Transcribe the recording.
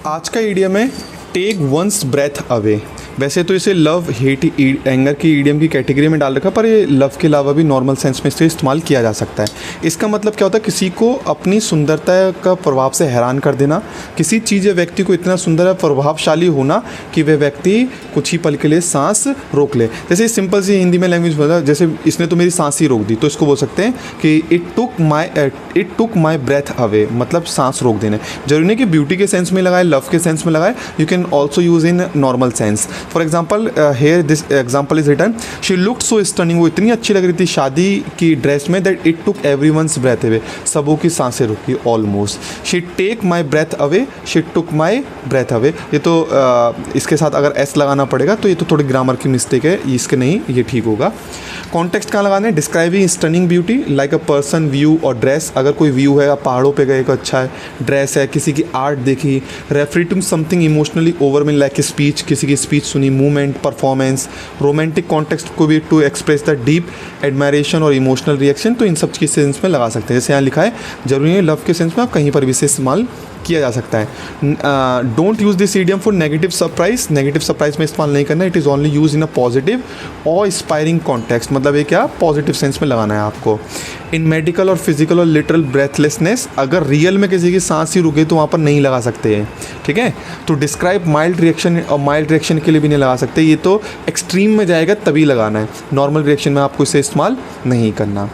आज का ईडियम है टेक वंस ब्रेथ अवे। वैसे तो इसे लव हेट एंगर की ईडियम की कैटेगरी में डाल रखा, पर ये लव के अलावा भी नॉर्मल सेंस में इसे इस्तेमाल किया जा सकता है। इसका मतलब क्या होता है, किसी को अपनी सुंदरता का प्रभाव से हैरान कर देना, किसी चीज़ या व्यक्ति को इतना सुंदर या प्रभावशाली होना कि वह व्यक्ति कुछ ही पल के लिए सांस रोक ले। जैसे सिंपल सी हिंदी में लैंग्वेज बोला, जैसे इसने तो मेरी सांस ही रोक दी, तो इसको बोल सकते हैं कि it took my breath away, मतलब सांस रोक देना। जरूरी नहीं कि ब्यूटी के सेंस में लगाए, लव के सेंस में लगाए, you can also use in normal sense. For example here this example is written, she looked so stunning, वो इतनी अच्छी लग रही थी शादी की ड्रेस में, that it took everyone's breath away, सबों की सांसें रुकी almost. She take my breath away, she took my breath away. ये तो इसके साथ अगर एस लगाना पड़ेगा तो ये तो थोड़ी ग्रामर की मिस्टेक है, इसके नहीं, ये ठीक होगा। कॉन्टेक्स्ट कहाँ लगाना है, describing stunning beauty like a person, view और ड्रेस। अगर कोई व्यू है, आप पहाड़ों पे गए, को अच्छा है, ड्रेस है, किसी की आर्ट देखी। Refer to something emotionally overwhelming like speech, किसी की स्पीच सुनी, मूवमेंट, परफॉर्मेंस। रोमांटिक कॉन्टेक्स्ट को भी to express the deep admiration और इमोशनल रिएक्शन, तो इन सब के सेंस में लगा सकते हैं। जैसे यहाँ लिखा है, जरूरी है लव के सेंस में, आप कहीं पर भी इसे इस्तेमाल किया जा सकता है। Don't use this idiom for negative surprise, negative surprise में इस्तेमाल नहीं करना। It is only use in a positive और इंस्पायरिंग कॉन्टेक्स्ट, मतलब ये क्या पॉजिटिव सेंस में लगाना है आपको। इन मेडिकल और फिजिकल और लिटरल ब्रेथलेसनेस, अगर रियल में किसी की सांस ही रुके तो वहाँ पर नहीं लगा सकते हैं, ठीक है। तो डिस्क्राइब माइल्ड रिएक्शन, और माइल्ड रिएक्शन के लिए भी नहीं लगा सकते, ये तो एक्सट्रीम में जाएगा तभी लगाना है, नॉर्मल रिएक्शन में आपको इसे इस्तेमाल नहीं करना।